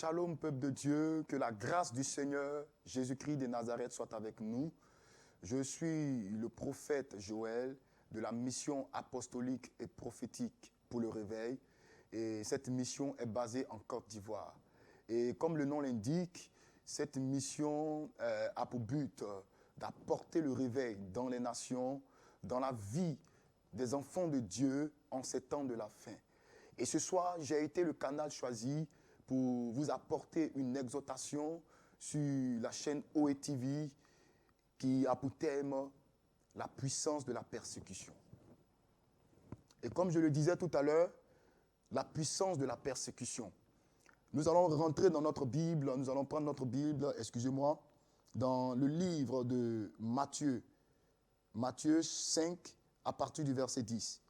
Shalom, peuple de Dieu, que la grâce du Seigneur Jésus-Christ de Nazareth soit avec nous. Je suis le prophète Joël de la mission apostolique et prophétique pour le réveil. Et cette mission est basée en Côte d'Ivoire. Et comme le nom l'indique, cette mission a pour but d'apporter le réveil dans les nations, dans la vie des enfants de Dieu en ces temps de la fin. Et ce soir, j'ai été le canal choisi pour vous apporter une exhortation sur la chaîne OETV qui a pour thème la puissance de la persécution. Et comme je le disais tout à l'heure, la puissance de la persécution. Nous allons rentrer dans notre Bible, nous allons prendre notre Bible, dans le livre de Matthieu. Matthieu 5, à partir du verset 10.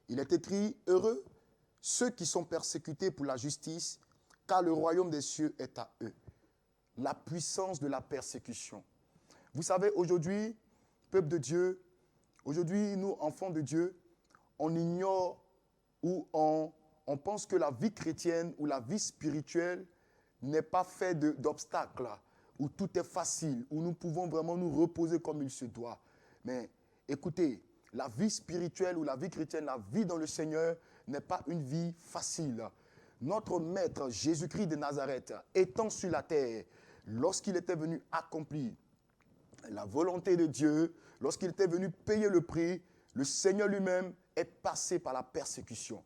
Il est écrit, « Heureux ceux qui sont persécutés pour la justice, car le royaume des cieux est à eux. » La puissance de la persécution. Vous savez, aujourd'hui, peuple de Dieu, aujourd'hui, nous, enfants de Dieu, on ignore ou on pense que la vie chrétienne ou la vie spirituelle n'est pas faite d'obstacles, où tout est facile, où nous pouvons vraiment nous reposer comme il se doit. Mais écoutez, la vie spirituelle ou la vie chrétienne, la vie dans le Seigneur n'est pas une vie facile. Notre Maître Jésus-Christ de Nazareth, étant sur la terre, lorsqu'il était venu accomplir la volonté de Dieu, lorsqu'il était venu payer le prix, le Seigneur lui-même est passé par la persécution.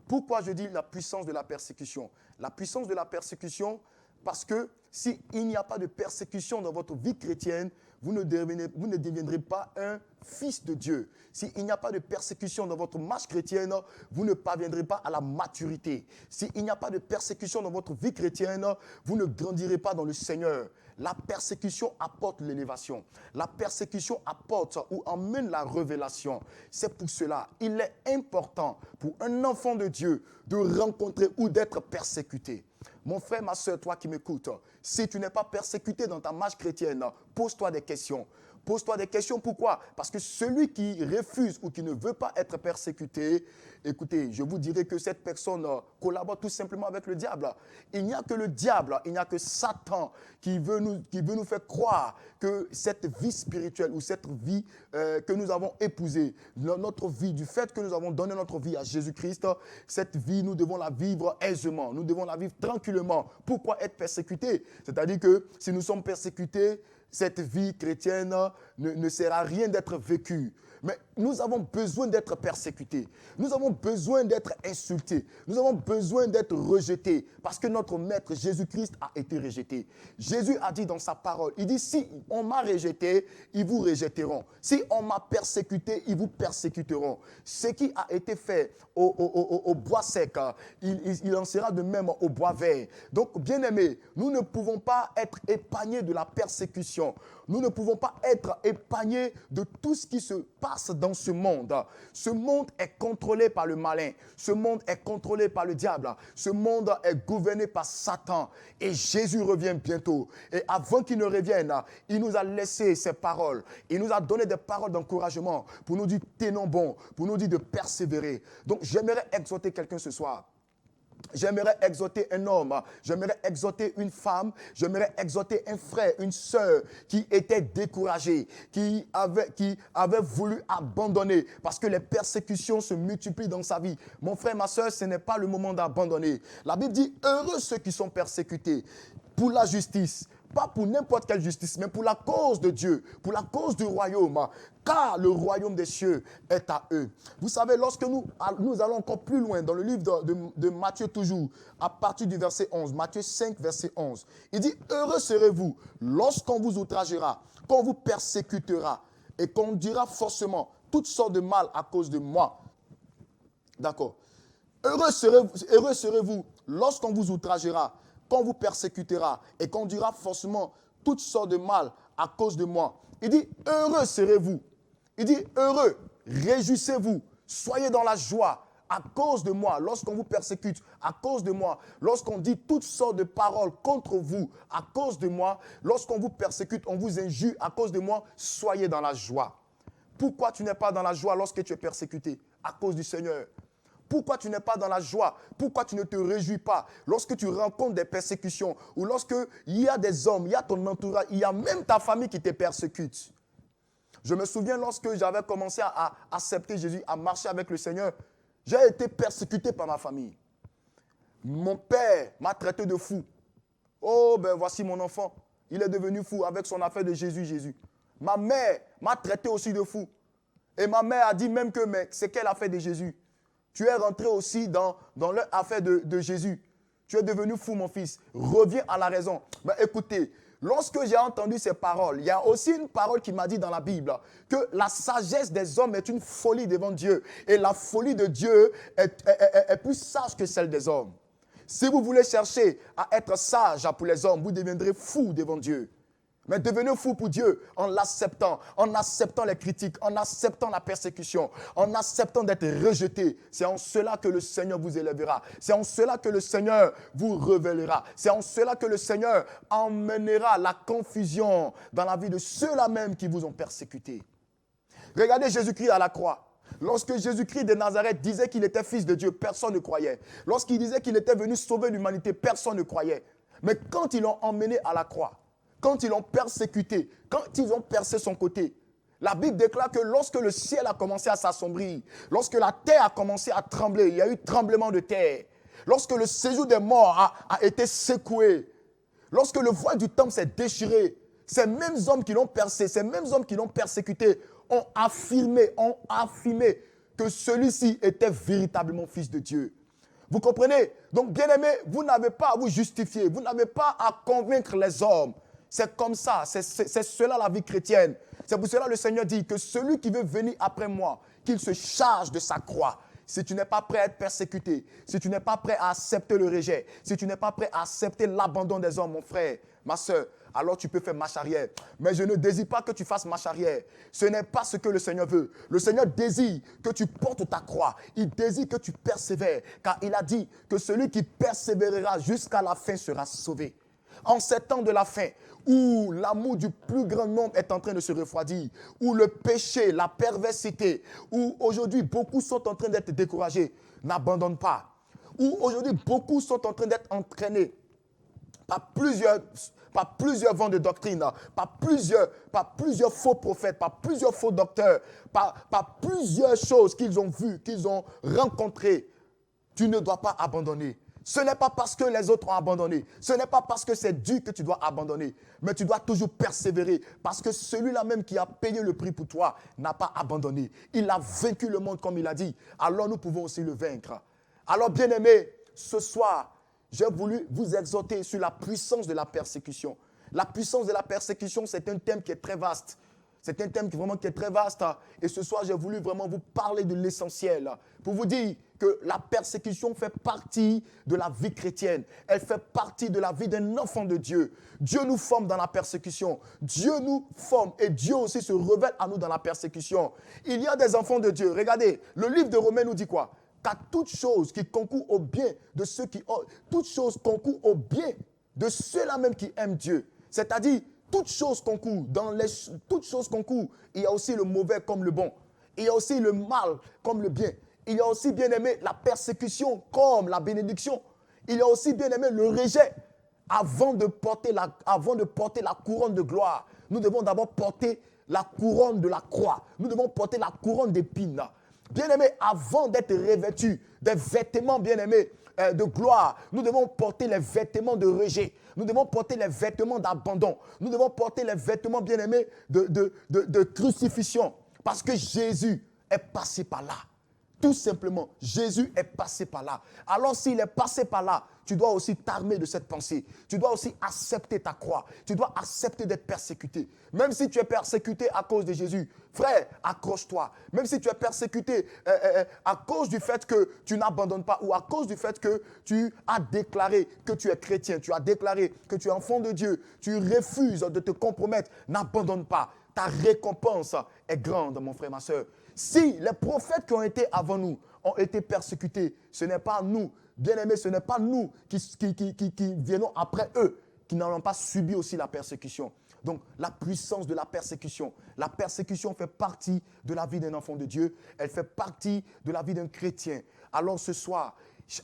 Pourquoi je dis la puissance de la persécution? La puissance de la persécution, parce que s'il n'y a pas de persécution dans votre vie chrétienne, vous ne deviendrez pas un fils de Dieu. S'il n'y a pas de persécution dans votre marche chrétienne, vous ne parviendrez pas à la maturité. S'il n'y a pas de persécution dans votre vie chrétienne, vous ne grandirez pas dans le Seigneur. La persécution apporte l'élévation. La persécution apporte ou emmène la révélation. C'est pour cela, il est important pour un enfant de Dieu de rencontrer ou d'être persécuté. Mon frère, ma soeur, toi qui m'écoutes, si tu n'es pas persécuté dans ta marche chrétienne, pose-toi des questions. Pose-toi des questions, pourquoi? Parce que celui qui refuse ou qui ne veut pas être persécuté, écoutez, je vous dirais que cette personne collabore tout simplement avec le diable. Il n'y a que le diable, il n'y a que Satan qui veut nous faire croire que cette vie spirituelle ou cette vie que nous avons épousée, notre vie, du fait que nous avons donné notre vie à Jésus-Christ, cette vie, nous devons la vivre aisément, nous devons la vivre tranquillement. Pourquoi être persécuté? C'est-à-dire que si nous sommes persécutés, cette vie chrétienne ne sert à rien d'être vécue. Mais nous avons besoin d'être persécutés. Nous avons besoin d'être insultés. Nous avons besoin d'être rejetés. Parce que notre Maître Jésus-Christ a été rejeté. Jésus a dit dans sa parole, il dit, si on m'a rejeté, ils vous rejetteront. Si on m'a persécuté, ils vous persécuteront. Ce qui a été fait au bois sec, il en sera de même au bois vert. Donc, bien-aimés, nous ne pouvons pas être épargnés de la persécution. Nous ne pouvons pas être épargnés de tout ce qui se passe dans ce monde. Ce monde est contrôlé par le malin. Ce monde est contrôlé par le diable. Ce monde est gouverné par Satan. Et Jésus revient bientôt. Et avant qu'il ne revienne, il nous a laissé ses paroles. Il nous a donné des paroles d'encouragement pour nous dire tenons bon, pour nous dire de persévérer. Donc j'aimerais exhorter quelqu'un ce soir. J'aimerais exhorter un homme, j'aimerais exhorter une femme, j'aimerais exhorter un frère, une sœur qui était découragé, qui avait voulu abandonner parce que les persécutions se multiplient dans sa vie. Mon frère, ma sœur, ce n'est pas le moment d'abandonner. La Bible dit, heureux ceux qui sont persécutés pour la justice. Pas pour n'importe quelle justice, mais pour la cause de Dieu, pour la cause du royaume, car le royaume des cieux est à eux. Vous savez, lorsque nous allons encore plus loin, dans le livre de Matthieu toujours, à partir du verset 11, Matthieu 5, verset 11, il dit, heureux serez-vous lorsqu'on vous outragera, qu'on vous persécutera, et qu'on dira forcément toutes sortes de mal à cause de moi. D'accord. Heureux serez-vous lorsqu'on vous outragera, qu'on vous persécutera et qu'on dira forcément toutes sortes de mal à cause de moi. Il dit, heureux serez-vous. Il dit, heureux, réjouissez-vous, soyez dans la joie à cause de moi, lorsqu'on vous persécute, à cause de moi, lorsqu'on dit toutes sortes de paroles contre vous, à cause de moi, lorsqu'on vous persécute, on vous injure à cause de moi, soyez dans la joie. Pourquoi tu n'es pas dans la joie lorsque tu es persécuté? À cause du Seigneur. Pourquoi tu n'es pas dans la joie? Pourquoi tu ne te réjouis pas lorsque tu rencontres des persécutions ou lorsque il y a des hommes, il y a ton entourage, il y a même ta famille qui te persécute? Je me souviens lorsque j'avais commencé à accepter Jésus, à marcher avec le Seigneur, j'ai été persécuté par ma famille. Mon père m'a traité de fou. Oh, ben voici mon enfant. Il est devenu fou avec son affaire de Jésus, Jésus. Ma mère m'a traité aussi de fou. Et ma mère a dit même que c'est quelle affaire de Jésus? Tu es rentré aussi dans leur affaire de Jésus. Tu es devenu fou, mon fils. Reviens à la raison. Mais écoutez, lorsque j'ai entendu ces paroles, il y a aussi une parole qui m'a dit dans la Bible que la sagesse des hommes est une folie devant Dieu. Et la folie de Dieu est plus sage que celle des hommes. Si vous voulez chercher à être sage pour les hommes, vous deviendrez fou devant Dieu. Mais devenez fou pour Dieu en l'acceptant, en acceptant les critiques, en acceptant la persécution, en acceptant d'être rejeté. C'est en cela que le Seigneur vous élèvera. C'est en cela que le Seigneur vous révélera. C'est en cela que le Seigneur emmènera la confusion dans la vie de ceux-là même qui vous ont persécuté. Regardez Jésus-Christ à la croix. Lorsque Jésus-Christ de Nazareth disait qu'il était fils de Dieu, personne ne croyait. Lorsqu'il disait qu'il était venu sauver l'humanité, personne ne croyait. Mais quand ils l'ont emmené à la croix, quand ils l'ont persécuté, quand ils ont percé son côté, la Bible déclare que lorsque le ciel a commencé à s'assombrir, lorsque la terre a commencé à trembler, il y a eu tremblement de terre, lorsque le séjour des morts a été secoué, lorsque le voile du temple s'est déchiré, ces mêmes hommes qui l'ont percé, ces mêmes hommes qui l'ont persécuté, ont affirmé que celui-ci était véritablement fils de Dieu. Vous comprenez? Donc, bien-aimés, vous n'avez pas à vous justifier, vous n'avez pas à convaincre les hommes. C'est comme ça, c'est cela la vie chrétienne. C'est pour cela que le Seigneur dit que celui qui veut venir après moi, qu'il se charge de sa croix. Si tu n'es pas prêt à être persécuté, si tu n'es pas prêt à accepter le rejet, si tu n'es pas prêt à accepter l'abandon des hommes, mon frère, ma soeur, alors tu peux faire marche arrière. Mais je ne désire pas que tu fasses marche arrière. Ce n'est pas ce que le Seigneur veut. Le Seigneur désire que tu portes ta croix. Il désire que tu persévères. Car il a dit que celui qui persévérera jusqu'à la fin sera sauvé. En ces temps de la fin, où l'amour du plus grand nombre est en train de se refroidir, où le péché, la perversité, où aujourd'hui beaucoup sont en train d'être découragés, n'abandonne pas. Où aujourd'hui beaucoup sont en train d'être entraînés par plusieurs vents de doctrine, par plusieurs faux prophètes, par plusieurs faux docteurs, par plusieurs choses qu'ils ont vues, qu'ils ont rencontrées. Tu ne dois pas abandonner. Ce n'est pas parce que les autres ont abandonné. Ce n'est pas parce que c'est Dieu que tu dois abandonner. Mais tu dois toujours persévérer. Parce que celui-là même qui a payé le prix pour toi n'a pas abandonné. Il a vaincu le monde comme il a dit. Alors nous pouvons aussi le vaincre. Alors bien-aimés, ce soir, j'ai voulu vous exhorter sur la puissance de la persécution. La puissance de la persécution, c'est un thème qui est très vaste. C'est un thème qui est très vaste. Et ce soir, j'ai voulu vraiment vous parler de l'essentiel. Pour vous dire que la persécution fait partie de la vie chrétienne. Elle fait partie de la vie d'un enfant de Dieu. Dieu nous forme dans la persécution. Dieu nous forme et Dieu aussi se révèle à nous dans la persécution. Il y a des enfants de Dieu. Regardez, le livre de Romains nous dit quoi? Qu'à toute chose qui concourt au bien de ceux qui... Toute chose concourt au bien de ceux-là même qui aiment Dieu. C'est-à-dire, toute chose concourt. Toute chose concourt. Il y a aussi le mauvais comme le bon. Il y a aussi le mal comme le bien. Il y a aussi, bien aimé, la persécution comme la bénédiction. Il y a aussi, bien aimé, le rejet. Avant de porter la couronne de gloire, nous devons d'abord porter la couronne de la croix. Nous devons porter la couronne d'épines. Bien-aimés, avant d'être revêtus des vêtements, bien-aimés, de gloire, nous devons porter les vêtements de rejet. Nous devons porter les vêtements d'abandon. Nous devons porter les vêtements, bien-aimés, de crucifixion. Parce que Jésus est passé par là. Tout simplement, Jésus est passé par là. Alors s'il est passé par là, tu dois aussi t'armer de cette pensée. Tu dois aussi accepter ta croix. Tu dois accepter d'être persécuté. Même si tu es persécuté à cause de Jésus, frère, accroche-toi. Même si tu es persécuté à cause du fait que tu n'abandonnes pas ou à cause du fait que tu as déclaré que tu es chrétien, tu as déclaré que tu es enfant de Dieu, tu refuses de te compromettre, n'abandonne pas. Ta récompense est grande, mon frère, ma soeur. Si les prophètes qui ont été avant nous ont été persécutés, ce n'est pas nous, bien-aimés, ce n'est pas nous qui venons après eux, qui n'allons pas subi aussi la persécution. Donc, la puissance de la persécution. La persécution fait partie de la vie d'un enfant de Dieu. Elle fait partie de la vie d'un chrétien. Alors ce soir,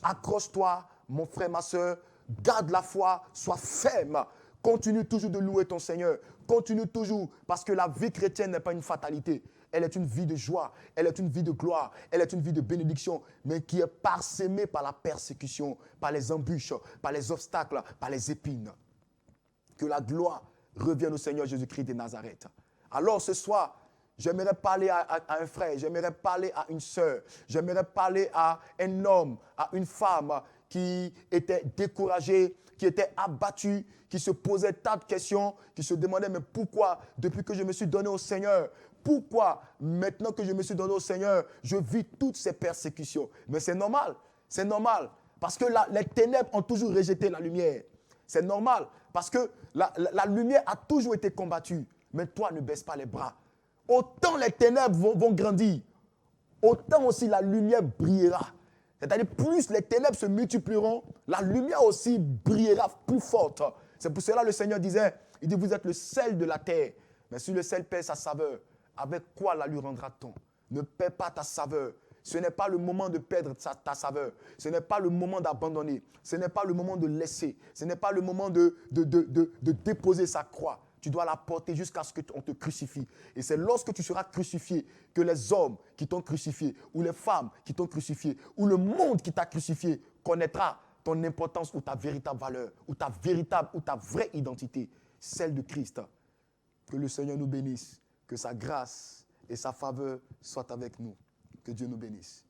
accroche-toi, mon frère, ma soeur, garde la foi, sois ferme. Continue toujours de louer ton Seigneur. Continue toujours, parce que la vie chrétienne n'est pas une fatalité. Elle est une vie de joie, elle est une vie de gloire, elle est une vie de bénédiction, mais qui est parsemée par la persécution, par les embûches, par les obstacles, par les épines. Que la gloire revienne au Seigneur Jésus-Christ de Nazareth. Alors ce soir, j'aimerais parler à un frère, j'aimerais parler à une sœur, j'aimerais parler à un homme, à une femme qui était découragée, qui était abattu, qui se posait tant de questions, qui se demandait mais pourquoi, depuis que je me suis donné au Seigneur, pourquoi maintenant que je me suis donné au Seigneur, je vis toutes ces persécutions. Mais c'est normal, parce que les ténèbres ont toujours rejeté la lumière. C'est normal, parce que la lumière a toujours été combattue. Mais toi, ne baisse pas les bras. Autant les ténèbres vont grandir, autant aussi la lumière brillera. C'est-à-dire, plus les ténèbres se multiplieront, la lumière aussi brillera plus forte. C'est pour cela que le Seigneur disait, il dit, vous êtes le sel de la terre. Mais si le sel perd sa saveur, avec quoi la lui rendra-t-on? Ne perds pas ta saveur. Ce n'est pas le moment de perdre ta saveur. Ce n'est pas le moment d'abandonner. Ce n'est pas le moment de laisser. Ce n'est pas le moment de déposer sa croix. Tu dois la porter jusqu'à ce qu'on te crucifie. Et c'est lorsque tu seras crucifié que les hommes qui t'ont crucifié, ou les femmes qui t'ont crucifié, ou le monde qui t'a crucifié connaîtra ton importance ou ta véritable valeur, ou ta vraie identité, celle de Christ. Que le Seigneur nous bénisse, que sa grâce et sa faveur soient avec nous. Que Dieu nous bénisse.